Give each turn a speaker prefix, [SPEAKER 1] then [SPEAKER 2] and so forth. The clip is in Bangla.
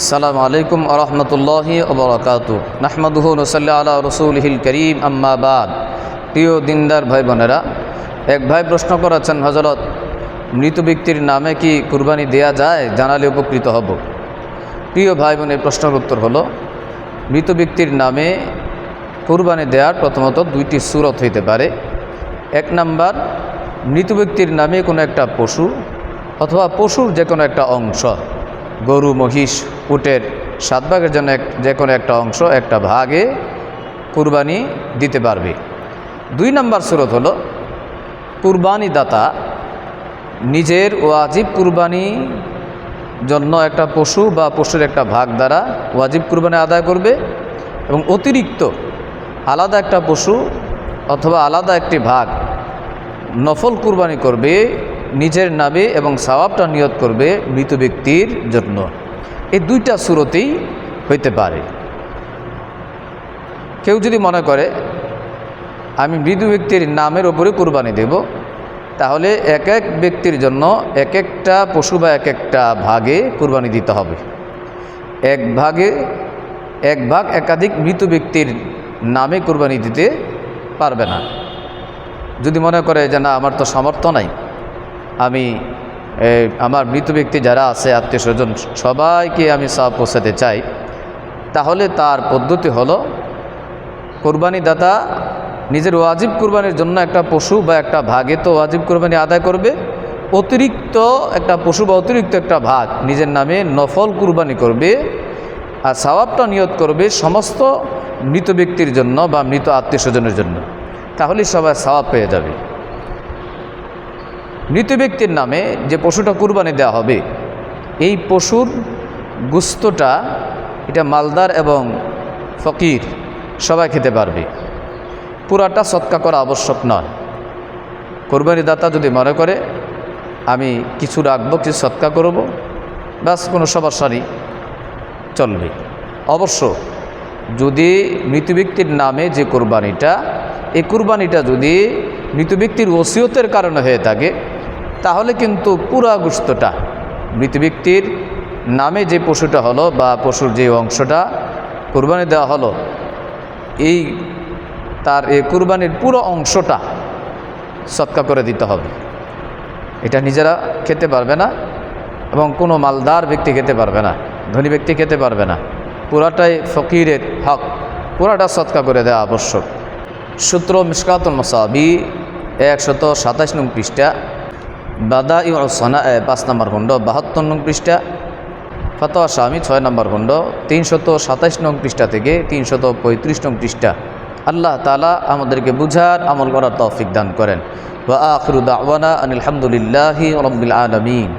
[SPEAKER 1] আসসালামু আলাইকুম ওয়া রাহমাতুল্লাহি ওয়া বারাকাতুহু নাহমাদুহু ওয়া নুসাল্লি আলা রাসূলিহিল কারীম আম্মা বাদ। প্রিয় দিনদার ভাই বোনেরা, এক ভাই প্রশ্ন করেছেন, হযরত মৃত ব্যক্তির নামে কি কুরবানি দেয়া যায়? জানালে উপকৃত হব। প্রিয় ভাই বোনের প্রশ্নের উত্তর হলো, মৃত ব্যক্তির নামে কুরবানি দেওয়ার প্রথমত দুইটি সূরত হইতে পারে। এক নাম্বার, মৃত ব্যক্তির নামে কোনো একটা পশু অথবা পশুর যে কোনো একটা অংশ, গরু, মহিষ, উটের 7 ভাগের জন্য যে কোনো একটা অংশ, একটা ভাগে কুরবানি দিতে পারবে। 2 নাম্বার সূরত হলো, কুরবানি দাতা নিজের ওয়াজিব কুরবানি জন্য একটা পশু বা পশুর একটা ভাগ দ্বারা ওয়াজিব কুরবানি আদায় করবে এবং অতিরিক্ত আলাদা একটা পশু অথবা আলাদা একটি ভাগ নফল কুরবানি করবে নিজের নামে এবং সওয়াবটা নিয়ত করবে মৃত ব্যক্তির জন্য। এই দুইটা সূরতেই হইতে পারে। কেউ যদি মনে করে আমি মৃত ব্যক্তির নামের ওপরে কুরবানি দেব, তাহলে এক এক ব্যক্তির জন্য এক একটা পশু বা এক একটা ভাগে কুরবানি দিতে হবে। এক ভাগ একাধিক মৃত ব্যক্তির নামে কুরবানি দিতে পারবে না। যদি মনে করে যে না, আমার তো সামর্থ্য নাই, আমি আমার মৃত ব্যক্তি যারা আছে আত্মীয় স্বজন সবাইকে আমি সওয়াব পৌঁছাতে চাই, তাহলে তার পদ্ধতি হলো, কুরবানি দাতা নিজের ওয়াজিব কুরবানির জন্য একটা পশু বা একটা ভাগে তো ওয়াজিব কুরবানি আদায় করবে, অতিরিক্ত একটা পশু বা অতিরিক্ত একটা ভাগ নিজের নামে নফল কুরবানি করবে আর সওয়াবটা নিয়ত করবে সমস্ত মৃত ব্যক্তির জন্য বা মৃত আত্মীয় স্বজনের জন্য। তাহলে সবাই সওয়াব পেয়ে যাবে। মৃত ব্যক্তির নামে যে পশুটা কুরবানি দেওয়া হবে, এই পশুর গোশতটা এটা মালদার এবং ফকির সবাই খেতে পারবে। পুরাটা সদকা করা আবশ্যক নয়। কুরবানি দাতা যদি মনে করে আমি কিছু রাখবো, কিছু সদকা করব, ব্যাস কোনো সমস্যা নেই, চলবে। অবশ্য যদি মৃত ব্যক্তির নামে যে কুরবানিটা, এই কুরবানিটা যদি মৃত ব্যক্তির ওসিয়তের কারণে হয়ে থাকে, তাহলে কিন্তু পুরা গোশতটা মৃত ব্যক্তির নামে যে পশুটা হলো বা পশুর যে অংশটা কুরবানি দেওয়া হলো, এই কুরবানির পুরো অংশটা সদকা করে দিতে হবে। এটা নিজেরা খেতে পারবে না এবং কোনো মালদার ব্যক্তি খেতে পারবে না, ধনী ব্যক্তি খেতে পারবে না। পুরাটাই ফকিরের হক, পুরাটা সদকা করে দেওয়া আবশ্যক। সূত্র মিশকাতুল মাসাবি 127 নং পৃষ্ঠা, বাদাইউস সানা 5 নম্বর খণ্ড 72 নং পৃষ্ঠা, ফতোয়া শামি 6 নম্বর খণ্ড 327 নং পৃষ্ঠা থেকে 335 নং পৃষ্ঠা। আল্লাহ তাআলা আমাদেরকে বুঝার আমল করার তৌফিক দান করেন। ওয়া আখিরু দাওয়ানা আনিল হামদুলিল্লাহি রাব্বিল আলামিন।